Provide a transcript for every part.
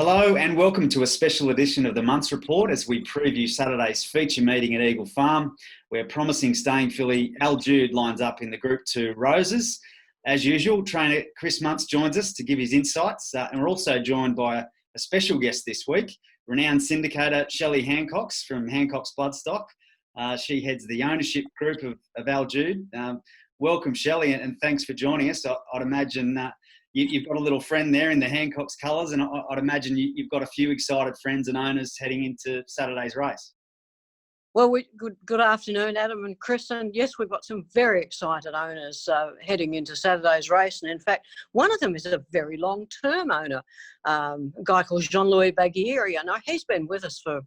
Hello and welcome to a special edition of the Munce Report as we preview Saturday's feature meeting at Eagle Farm, where promising staying filly Al Jude lines up in the Group 2 Roses. As usual, trainer Chris Munce joins us to give his insights, and we're also joined by a special guest this week, renowned syndicator Shelley Hancox from Hancox Bloodstock. She heads the ownership group of Al Jude. Welcome, Shelley, and thanks for joining us. I'd imagine you've got a little friend there in the Hancock's colours, and I'd imagine you've got a few excited friends and owners heading into Saturday's race. Well, good afternoon, Adam and Chris. And yes, we've got some very excited owners heading into Saturday's race. And in fact, one of them is a very long-term owner, a guy called Jean-Louis Baguieri. I know he's been with us for,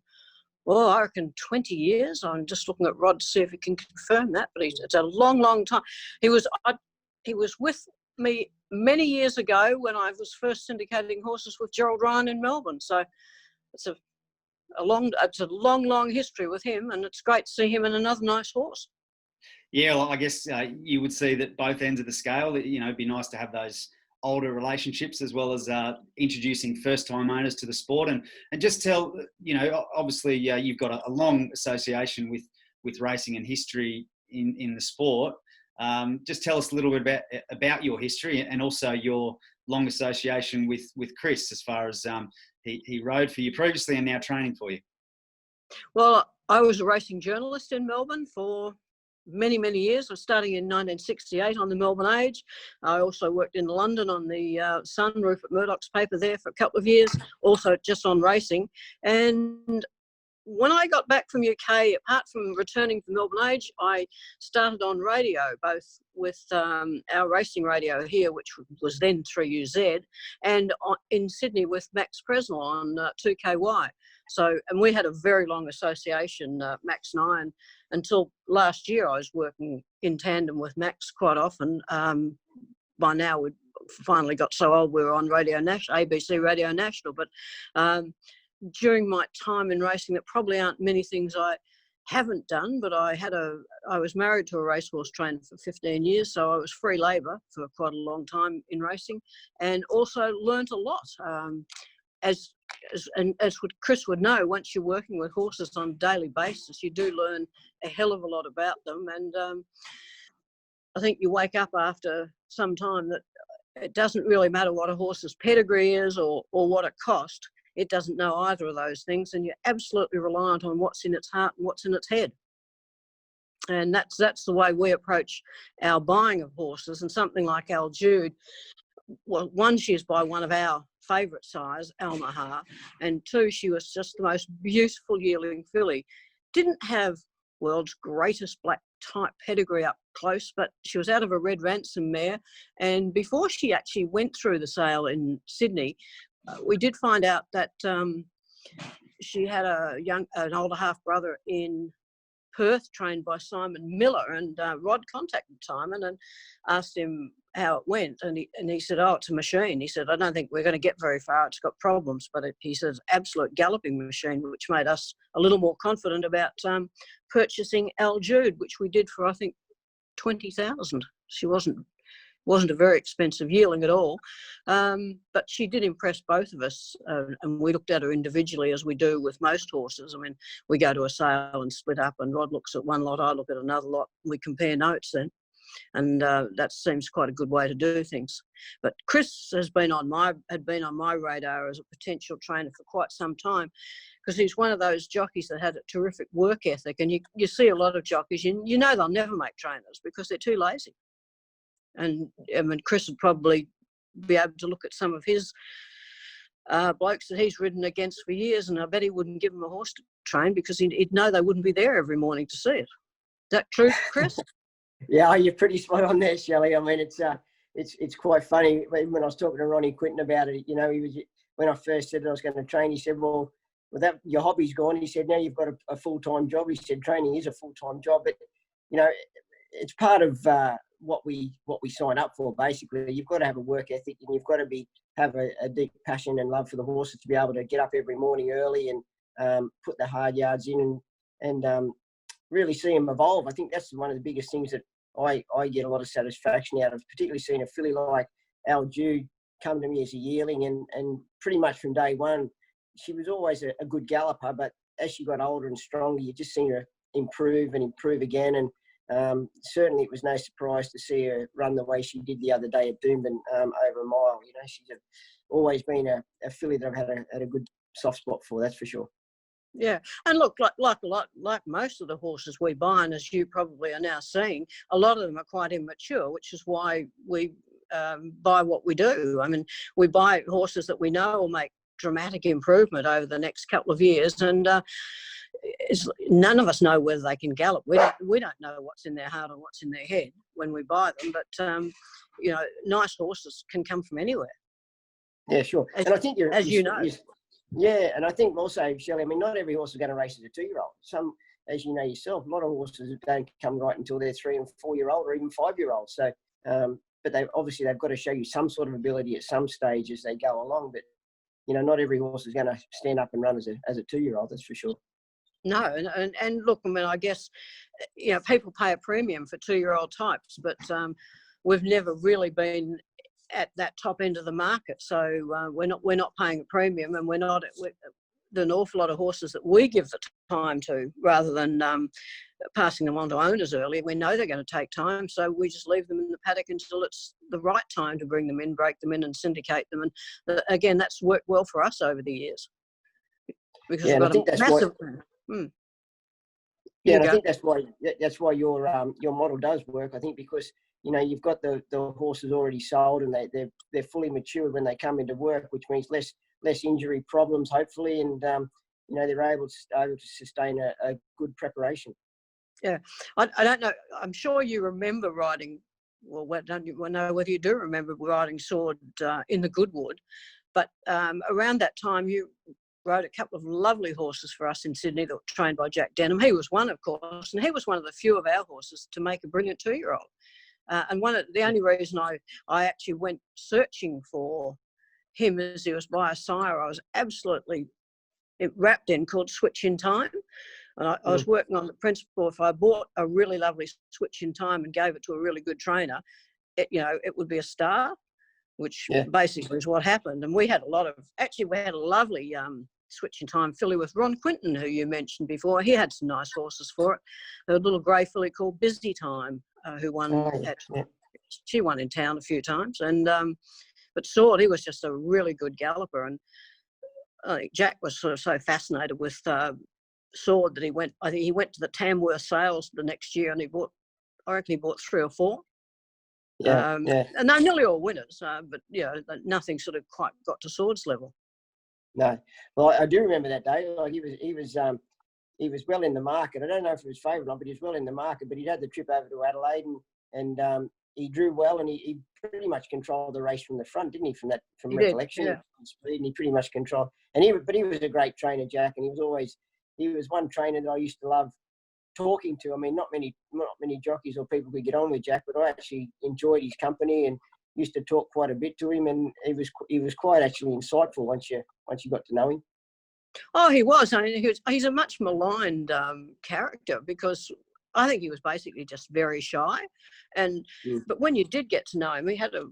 well, I reckon 20 years. I'm just looking at Rod to see if he can confirm that, but it's a long, long time. He was with me many years ago when I was first syndicating horses with Gerald Ryan in Melbourne. So it's a long history with him, and it's great to see him in another nice horse. Yeah, well, I guess you would see that both ends of the scale. It'd be nice to have those older relationships as well as introducing first-time owners to the sport, and just tell, obviously you've got a long association with racing and history in the sport. Just tell us a little bit about your history and also your long association with Chris, as far as he rode for you previously and now training for you. Well, I was a racing journalist in Melbourne for many, many years. I was starting in 1968 on the Melbourne Age. I also worked in London on the Sun, Rupert Murdoch's paper there for a couple of years, also just on racing. And when I got back from UK, apart from returning to Melbourne Age, I started on radio, both with our racing radio here, which was then 3UZ, and in Sydney with Max Presnell on 2KY. So, and we had a very long association, Max and I, until last year I was working in tandem with Max quite often. By now we'd finally got so old we were on Radio National, ABC Radio National, but during my time in racing, there probably aren't many things I haven't done, but I was married to a racehorse trainer for 15 years, so I was free labour for quite a long time in racing, and also learnt a lot. As what Chris would know, once you're working with horses on a daily basis, you do learn a hell of a lot about them, and I think you wake up after some time that it doesn't really matter what a horse's pedigree is or what it cost. It doesn't know either of those things, and you're absolutely reliant on what's in its heart and what's in its head. And that's the way we approach our buying of horses. And something like Al Jude, well, one, she's by one of our favourite sires, Almahar, and two, she was just the most beautiful yearling filly. Didn't have world's greatest black type pedigree up close, but she was out of a red ransom mare. And before she actually went through the sale in Sydney, we did find out that she had an older half brother in Perth, trained by Simon Miller, and Rod contacted Simon and asked him how it went, and he said, "Oh, it's a machine." He said, "I don't think we're going to get very far. It's got problems," but he says, "Absolute galloping machine," which made us a little more confident about purchasing Al Jude, which we did for I think 20,000. She wasn't a very expensive yearling at all, but she did impress both of us, and we looked at her individually as we do with most horses. I mean, we go to a sale and split up, and Rod looks at one lot, I look at another lot, and we compare notes then, and that seems quite a good way to do things. But Chris had been on my radar as a potential trainer for quite some time, because he's one of those jockeys that had a terrific work ethic, and you see a lot of jockeys, you know they'll never make trainers because they're too lazy. And I mean, Chris would probably be able to look at some of his blokes that he's ridden against for years, and I bet he wouldn't give them a horse to train because he'd know they wouldn't be there every morning to see it. Is that true, Chris? Yeah, you're pretty spot on there, Shelley. I mean, it's quite funny. When I was talking to Ronnie Quinton about it, when I first said that I was going to train, he said, well, that your hobby's gone. He said, now you've got a full-time job. He said, training is a full-time job, but it's part of what we sign up for. Basically, you've got to have a work ethic, and you've got to have a deep passion and love for the horses to be able to get up every morning early and put the hard yards in and really see them evolve. I think that's one of the biggest things that I get a lot of satisfaction out of, particularly seeing a filly like Al Jude come to me as a yearling, and pretty much from day one, she was always a good galloper. But as she got older and stronger, you just seen her improve and improve again. And certainly it was no surprise to see her run the way she did the other day at Doomben over a mile. You know, she's always been a filly that I've had a good soft spot for, that's for sure. Yeah, and look, like most of the horses we buy, and as you probably are now seeing, a lot of them are quite immature, which is why we buy what we do. I mean, we buy horses that we know will make dramatic improvement over the next couple of years, and none of us know whether they can gallop. We don't know what's in their heart or what's in their head when we buy them, but you know, nice horses can come from anywhere. Yeah, sure. And I think you know. Yeah, and I think also, Shelley, I mean, not every horse is going to race as a 2-year-old. Some, as you know yourself, a lot of horses don't come right until they're 3 and 4-year-old or even 5-year-old. So, but they've got to show you some sort of ability at some stage as they go along. But, you know, not every horse is going to stand up and run as a 2-year-old, that's for sure. No, and look, I mean, I guess, you know, people pay a premium for 2-year-old types, but we've never really been at that top end of the market, so we're not paying a premium, and we're not an awful lot of horses that we give the time to, rather than passing them on to owners early. We know they're going to take time, so we just leave them in the paddock until it's the right time to bring them in, break them in, and syndicate them. And again, that's worked well for us over the years, because we've got a massive. Yeah, and I think that's why your model does work. I think because, you know, you've got the horses already sold, and they're fully mature when they come into work, which means less injury problems, hopefully, and you know, they're able to sustain a good preparation. Yeah, I don't know. I'm sure you remember riding. Well, I don't know whether you do remember riding Sword in the Goodwood, but around that time you rode a couple of lovely horses for us in Sydney that were trained by Jack Denham. He was one, of course, and he was one of the few of our horses to make a brilliant 2-year-old. And the only reason I actually went searching for him is he was by a sire I was absolutely wrapped in, called Switch in Time. And I was working on the principle, if I bought a really lovely Switch in Time and gave it to a really good trainer, it would be a star, which basically is what happened. And we had a lovely Switch in Time filly with Ron Quinton, who you mentioned before. He had some nice horses for it. A little grey filly called Busy Time, who won. She won in town a few times. And but Sword, he was just a really good galloper. And I think Jack was sort of so fascinated with Sword that he went to the Tamworth sales the next year, and I reckon he bought 3 or 4. And they're nearly all winners, but nothing sort of quite got to Sword's level. No, well, I do remember that day. Like he was well in the market. I don't know if it was favourite or not, but he was well in the market. But he'd had the trip over to Adelaide, and he drew well, and he pretty much controlled the race from the front, didn't he? From recollection, speed, and he pretty much controlled. But he was a great trainer, Jack, and he was one trainer that I used to love talking to. I mean, not many jockeys or people could get on with Jack, but I actually enjoyed his company and used to talk quite a bit to him, and he was quite actually insightful once you got to know him. Oh, he was. I mean, he's a much maligned character, because I think he was basically just very shy, but when you did get to know him, he had a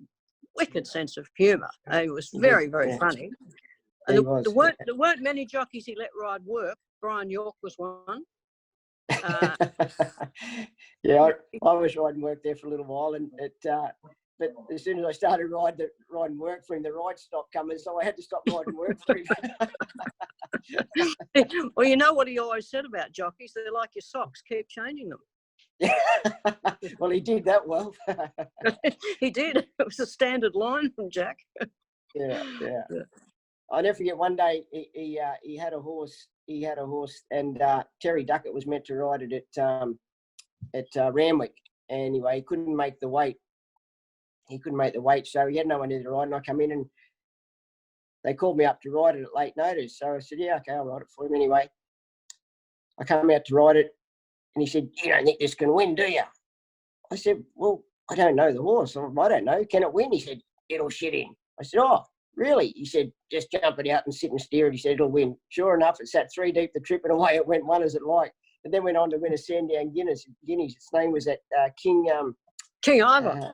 wicked sense of humour. He was very, very funny. And there weren't many jockeys he let ride work. Brian York was one. I was riding work there for a little while, and but as soon as I started riding work for him, the ride stopped coming, so I had to stop riding work for him. Well, you know what he always said about jockeys? They're like your socks, keep changing them. Well, he did that well. He did. It was a standard line from Jack. Yeah. I'll never forget one day he had a horse. And Terry Duckett was meant to ride it at Randwick. Anyway, he couldn't make the weight. So he had no one there to ride. And I come in, and they called me up to ride it at late notice. So I said, yeah, okay, I'll ride it for him anyway. I come out to ride it, and he said, you don't think this can win, do you? I said, well, I don't know the horse. I don't know. Can it win? He said, it'll shit in. I said, oh, really? He said, just jump it out and sit and steer it. He said, it'll win. Sure enough, it sat 3 deep the trip, and away it went, one as it liked. And then went on to win a Sandown Guineas. Its name was that King Ivor.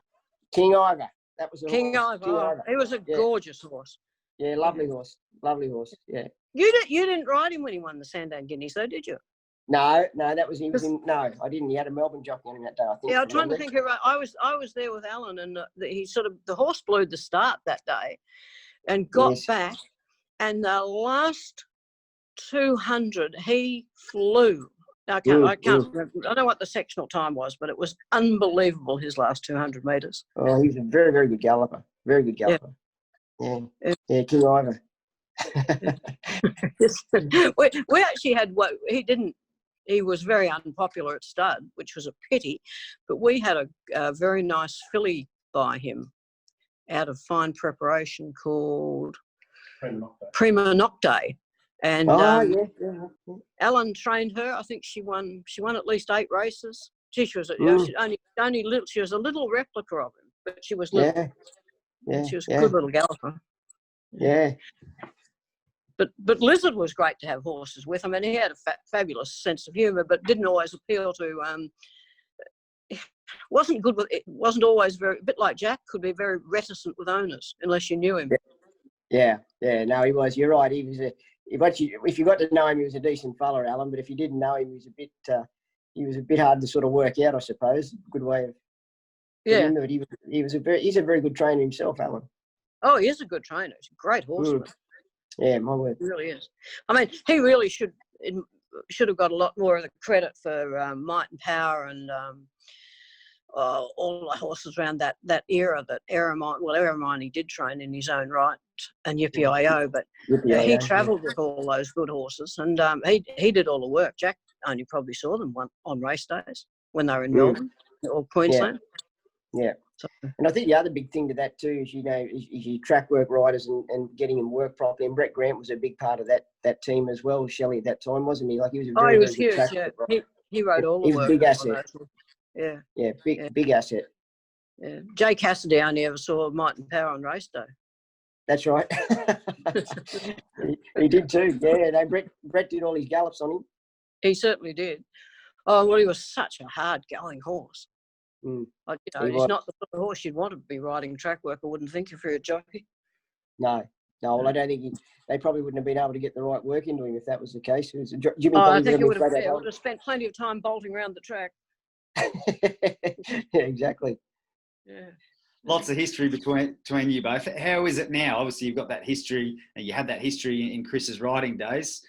King Ivor. That was the King horse. Ivor. King Oh, Ivor. he was a gorgeous horse. Yeah, lovely horse. Lovely horse. Yeah. You didn't ride him when he won the Sandown Guineas, though, did you? No, that was he was in. No, I didn't. He had a Melbourne jockey on him that day, I think. Yeah, I'm trying to think. I was there with Alan, and the horse blew the start that day, and got back, and the last 200 he flew. I can't remember. I don't know what the sectional time was, but it was unbelievable. His last 200 metres. Oh, he was a very, very good galloper. Very good galloper. Yeah, King Ivor. we actually had what he didn't. He was very unpopular at stud, which was a pity. But we had a very nice filly by him out of fine preparation called Prima Nocte. And Alan trained her. I think she won at least 8 races. She was only little. She was a little replica of him, but she was little. Yeah, she was a good little galloper. Yeah. But Lizard was great to have horses with. I mean, he had a fabulous sense of humour, but didn't always appeal to. Wasn't good with. It wasn't always a bit like Jack. Could be very reticent with owners unless you knew him. Yeah. No, he was. You're right. He was if you got to know him, he was a decent fella, Alan. But if you didn't know him, he was a bit hard to sort of work out, I suppose. Good way of. Yeah. But he's a very good trainer himself, Alan. Oh, he is a good trainer. He's a great horseman. Yeah, my word. He really is. I mean, he really should have got a lot more of the credit for Might and Power and all the horses around that era. That Eremine he did train in his own right, and Yippee-I-O, but he travelled with all those good horses, and he did all the work. Jack only probably saw them on race days when they were in Melbourne or Queensland. Yeah. And I think the other big thing to that too is, is your track work riders and getting them work properly. And Brett Grant was a big part of that team as well, Shelley, at that time, wasn't he? Like he was a very, he was very good huge. Yeah, he rode all the work. He was a big asset. Yeah. Big asset. Yeah. Jay Cassidy only ever saw Might and Power on race day. That's right. he did too. Yeah, no, Brett did all his gallops on him. He certainly did. Oh, well, he was such a hard going horse. Mm. He's not the sort of horse you'd want to be riding track work. I wouldn't think if you're a jockey. No. Well, I don't think they probably wouldn't have been able to get the right work into him if that was the case. I think it would have spent plenty of time bolting around the track. Yeah, exactly. Yeah. Lots of history between you both. How is it now? Obviously, you've got that history, and you had that history in Chris's riding days.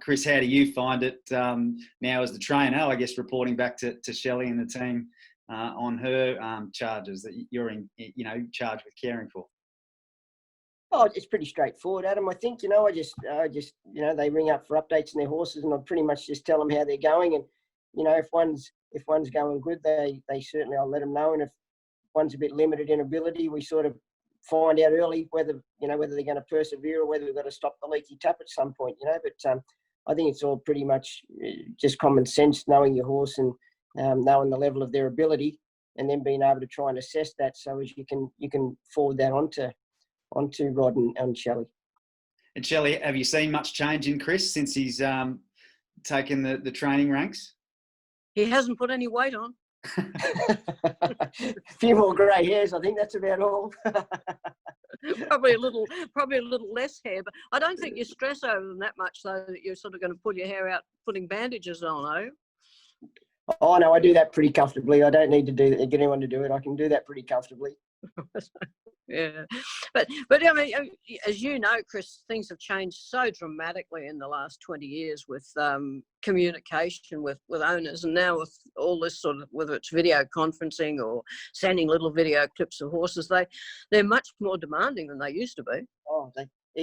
Chris, how do you find it now as the trainer? I guess reporting back to Shelley and the team on her charges that you're charged with caring for. Oh, it's pretty straightforward, Adam. I think I just they ring up for updates on their horses, and I pretty much just tell them how they're going. And if one's going good, they certainly I'll let them know. And if one's a bit limited in ability, we sort of find out early whether they're going to persevere or whether we've got to stop the leaky tap at some point. But I think it's all pretty much just common sense, knowing your horse and knowing the level of their ability, and then being able to try and assess that so as you can forward that onto Rod and Shelley. And Shelley, have you seen much change in Chris since he's taken the training ranks? He hasn't put any weight on. A few more grey hairs, I think that's about all. Probably a little less hair, but I don't think you stress over them that much, so that you're sort of going to pull your hair out putting bandages on, are you? Oh no, I do that pretty comfortably. I don't need to get anyone to do it. I can do that pretty comfortably. Yeah, but I mean, as you know, Chris, things have changed so dramatically in the last 20 years with communication with owners, and now with all this sort of, whether it's video conferencing or sending little video clips of horses, they're much more demanding than they used to be. Oh,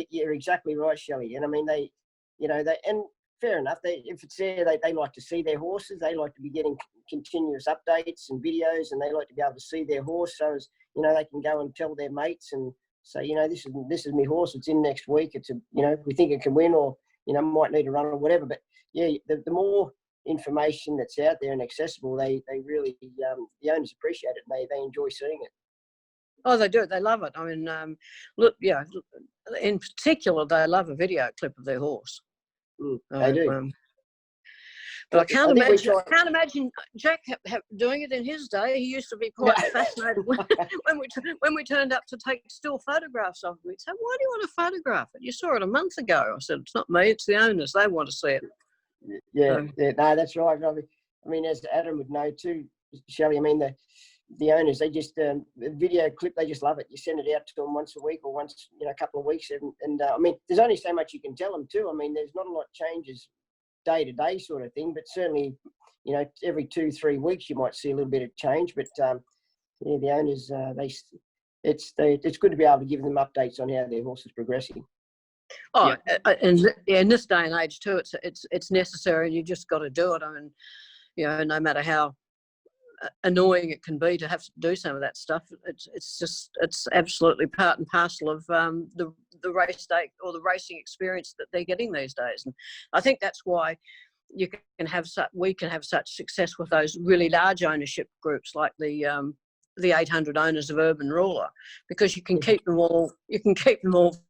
you're exactly right, Shelley. And I mean, and fair enough. If it's there, they like to see their horses. They like to be getting continuous updates and videos, and they like to be able to see their horse so as they can go and tell their mates and say, this is my horse. It's in next week. It's we think it can win, or might need a run or whatever. But yeah, the more information that's out there and accessible, they really the owners appreciate it. And they enjoy seeing it. Oh, they do. They love it. I mean, look, in particular, they love a video clip of their horse. They do. But I can't think we imagine Jack doing it in his day. He used to be quite fascinated when we turned up to take still photographs of him. He'd say, "Why do you want to photograph it? You saw it a month ago." I said, "It's not me, it's the owners. They want to see it." Yeah, no, that's right. I mean, as Adam would know too, Shelley, I mean, the owners, they just, the video clip, they just love it. You send it out to them once a week or once, a couple of weeks. And I mean, there's only so much you can tell them too. I mean, there's not a lot of changes day to day sort of thing, but certainly, every 2-3 weeks you might see a little bit of change. But yeah, the owners, it's good to be able to give them updates on how their horse is progressing. Oh, in this day and age too, it's necessary, and you just got to do it. I mean, no matter how annoying it can be to have to do some of that stuff, it's absolutely part and parcel of the race day or the racing experience that they're getting these days. And I think that's why we can have such success with those really large ownership groups like the 800 owners of Urban Ruler, because you can keep them all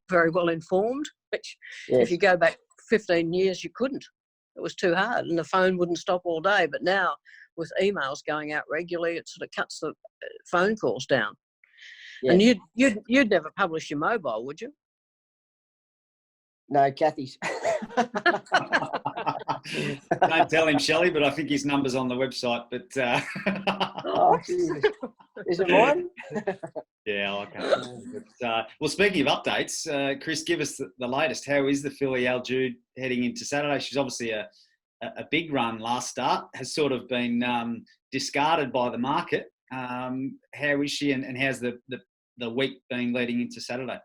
very well informed, which if you go back 15 years you couldn't. It was too hard, and the phone wouldn't stop all day. But now with emails going out regularly, it sort of cuts the phone calls down. And you'd never publish your mobile, would you? No, Kathy's. Don't tell him, Shelley, but I think his number's on the website. But oh, is it mine? Yeah, I can't. But, well, speaking of updates, Chris, give us the latest. How is the filly Al Jude heading into Saturday? She's obviously a big run last start, has sort of been discarded by the market. How is she, and how's the week been leading into Saturday?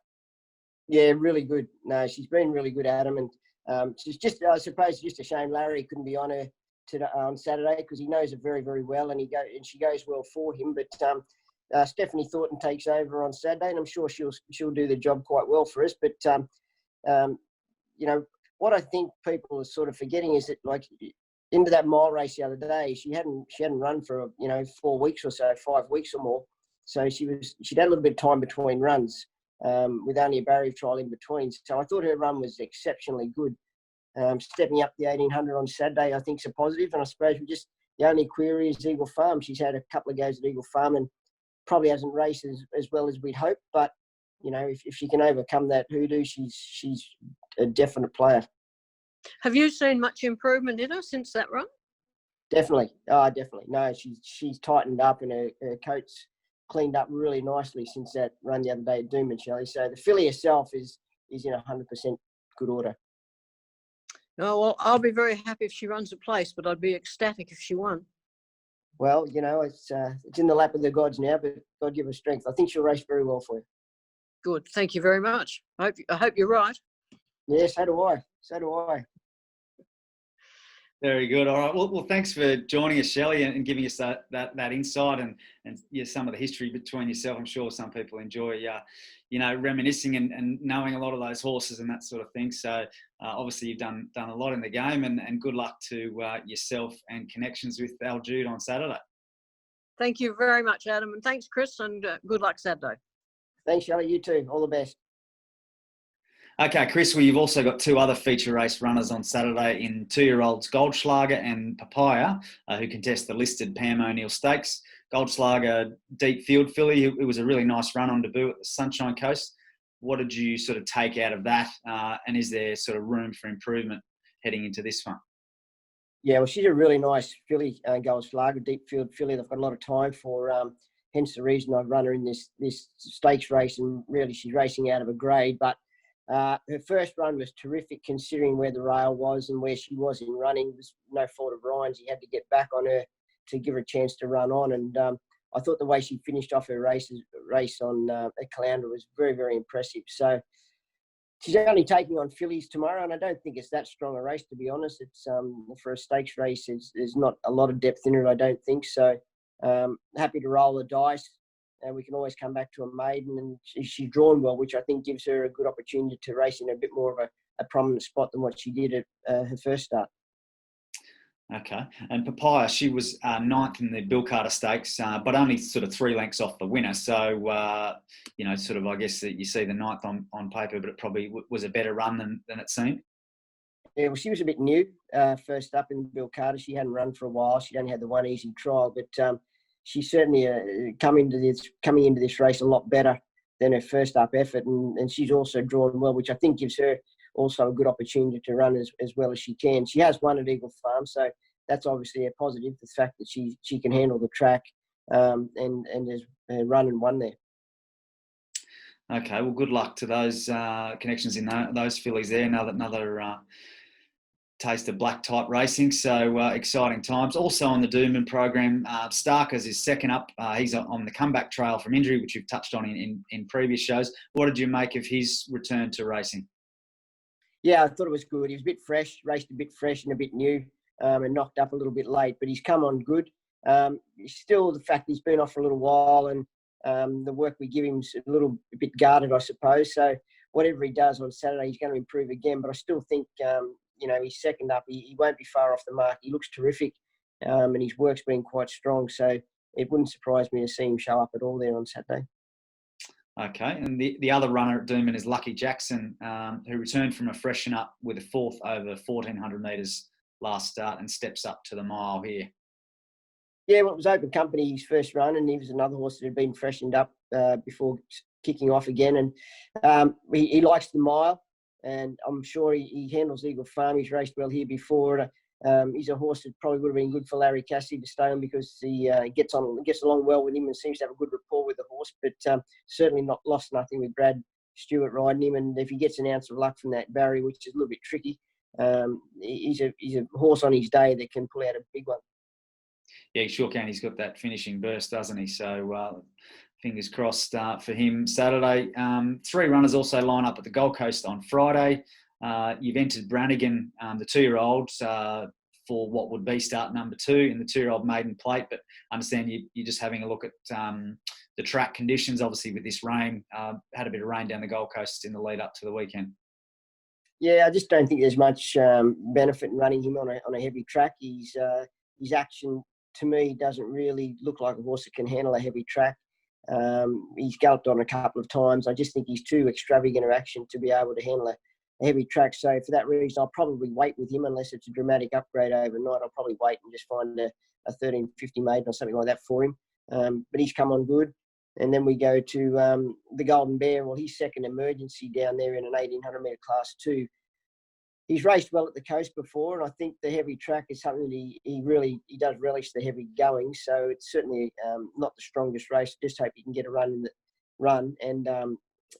Yeah, really good. No, she's been really good, Adam, and she's just, I suppose, just a shame Larry couldn't be on her on Saturday, because he knows her very, very well, and she goes well for him. But Stephanie Thornton takes over on Saturday, and I'm sure she'll do the job quite well for us. But what I think people are sort of forgetting is that, like, into that mile race the other day, she hadn't run for 4 weeks or so, 5 weeks or more. So she'd had a little bit of time between runs, with only a barrier trial in between. So I thought her run was exceptionally good. Stepping up the 1800 on Saturday, I think, is a positive. And I suppose the only query is Eagle Farm. She's had a couple of goes at Eagle Farm and probably hasn't raced as well as we'd hoped. But if she can overcome that hoodoo, she's a definite player. Have you seen much improvement in her since that run? Definitely. Definitely. No, she's tightened up, and her coat's cleaned up really nicely since that run the other day at Doomben, Shelley. So the filly herself is in 100% good order. Oh, well, I'll be very happy if she runs a place, but I'd be ecstatic if she won. Well, it's in the lap of the gods now, but God give her strength. I think she'll race very well for you. Good. Thank you very much. I hope you're right. Yeah, so do I. Very good. All right. Well, thanks for joining us, Shelley, and giving us that insight and some of the history between yourself. I'm sure some people enjoy, reminiscing and knowing a lot of those horses and that sort of thing. So obviously you've done a lot in the game, and good luck to yourself and connections with Al Jude on Saturday. Thank you very much, Adam, and thanks, Chris, and good luck Saturday. Thanks, Shelley. You too. All the best. Okay, Chris, well, you've also got 2 other feature race runners on Saturday in 2-year-olds Goldschlager and Papaya, who contest the listed Pam O'Neill Stakes. Goldschlager, deep field filly. It was a really nice run on debut at the Sunshine Coast. What did you sort of take out of that? And is there sort of room for improvement heading into this one? Yeah, well, she's a really nice filly, Goldschlager, deep field filly. They've got a lot of time for. Hence the reason I've run her in this stakes race, and really she's racing out of a grade. But her first run was terrific, considering where the rail was and where she was in running. It was no fault of Ryan's. He had to get back on her to give her a chance to run on. And I thought the way she finished off her race on at Caloundra was very, very impressive. So she's only taking on fillies tomorrow, and I don't think it's that strong a race, to be honest. It's for a stakes race, there's not a lot of depth in it, I don't think. So happy to roll the dice. And we can always come back to a maiden, and she's drawn well, which I think gives her a good opportunity to race in a bit more of a prominent spot than what she did at her first start. Okay. And Papaya, she was 9th in the Bill Carter Stakes, but only sort of 3 lengths off the winner. So, sort of, I guess that you see the 9th on paper, but it probably was a better run than it seemed. Yeah, well, she was a bit new first up in Bill Carter. She hadn't run for a while. She'd only had the one easy trial, but she certainly coming into this race a lot better than her first up effort, and she's also drawn well, which I think gives her also a good opportunity to run as well as she can. She has won at Eagle Farm, so that's obviously a positive. The fact that she can handle the track and has run and won there. Okay, well, good luck to those connections in those fillies there. Another taste of black type racing. So exciting times. Also on the Doomben program, Starkers is second up. He's on the comeback trail from injury, which you've touched on in previous shows. What did you make of his return to racing? Yeah, I thought it was good. He was a bit fresh, raced a bit fresh and a bit new, and knocked up a little bit late, but he's come on good. Still, the fact he's been off for a little while and the work we give him is a little bit guarded, I suppose. So whatever he does on Saturday, he's going to improve again. But I still think, he's second up. He won't be far off the mark. He looks terrific, and his work's been quite strong. So it wouldn't surprise me to see him show up at all there on Saturday. Okay, and the other runner at Doomben is Lucky Jackson, who returned from a freshen up with a fourth over 1,400 metres last start and steps up to the mile here. Yeah, well, it was open company his first run, and he was another horse that had been freshened up before kicking off again. And he likes the mile, and I'm sure he handles Eagle Farm. He's raced well here before. He's a horse that probably would have been good for Larry Cassidy to stay on because he gets along well with him and seems to have a good rapport with the horse. But certainly not lost nothing with Brad Stewart riding him. And if he gets an ounce of luck from that barrier, which is a little bit tricky, he's a horse on his day that can pull out a big one. Yeah, he sure can. He's got that finishing burst, doesn't he? So fingers crossed for him Saturday. Three runners also line up at the Gold Coast on Friday. You've entered Brannigan, the 2-year-old, for what would be start number 2 in the 2-year-old maiden plate. But I understand you're just having a look at the track conditions. Obviously, with this rain, had a bit of rain down the Gold Coast in the lead up to the weekend. Yeah, I just don't think there's much benefit in running him on a heavy track. His action, to me, doesn't really look like a horse that can handle a heavy track. He's galloped on a couple of times. I just think he's too extravagant of action to be able to handle a heavy track. So for that reason, I'll probably wait with him unless it's a dramatic upgrade overnight. I'll probably wait and just find a 1350 maiden or something like that for him. But he's come on good. And then we go to the Golden Bear. Well, he's second emergency down there in an 1800 metre class 2. He's raced well at the coast before, and I think the heavy track is something that he does relish the heavy going. So it's certainly not the strongest race. Just hope he can get a run and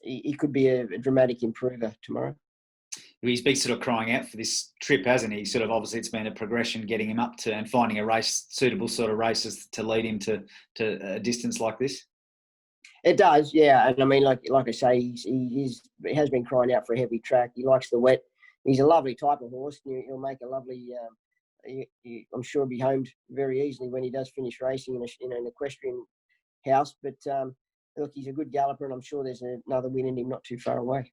he could be a dramatic improver tomorrow. He's been sort of crying out for this trip, hasn't he? Sort of obviously it's been a progression getting him up to and finding a race, suitable sort of races to lead him to a distance like this. It does, yeah. And I mean, like I say, he has been crying out for a heavy track. He likes the wet. He's a lovely type of horse. He'll make a lovely. I'm sure he'll be homed very easily when he does finish racing in an equestrian house. But look, he's a good galloper, and I'm sure there's another win in him not too far away.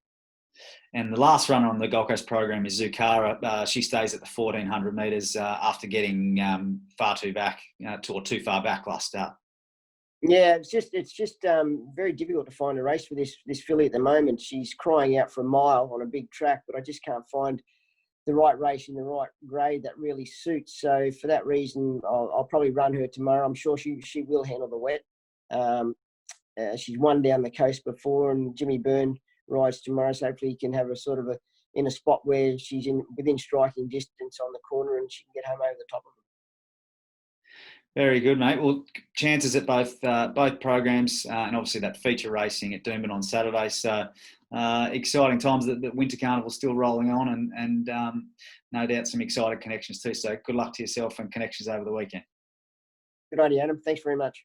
And the last runner on the Gold Coast program is Zukara. She stays at the 1,400 metres after getting too far back last start. Yeah, it's just very difficult to find a race for this filly at the moment. She's crying out for a mile on a big track, but I just can't find the right race in the right grade that really suits. So for that reason, I'll probably run her tomorrow. I'm sure she will handle the wet. She's won down the coast before, and Jimmy Byrne rides tomorrow, so hopefully he can have her in a spot where she's within striking distance on the corner and she can get home over the top of it. Very good, mate. Well, chances at both programs, and obviously that feature racing at Doomben on Saturday. So exciting times. The Winter Carnival still rolling on, and no doubt some exciting connections too. So good luck to yourself and connections over the weekend. Good idea, Adam. Thanks very much.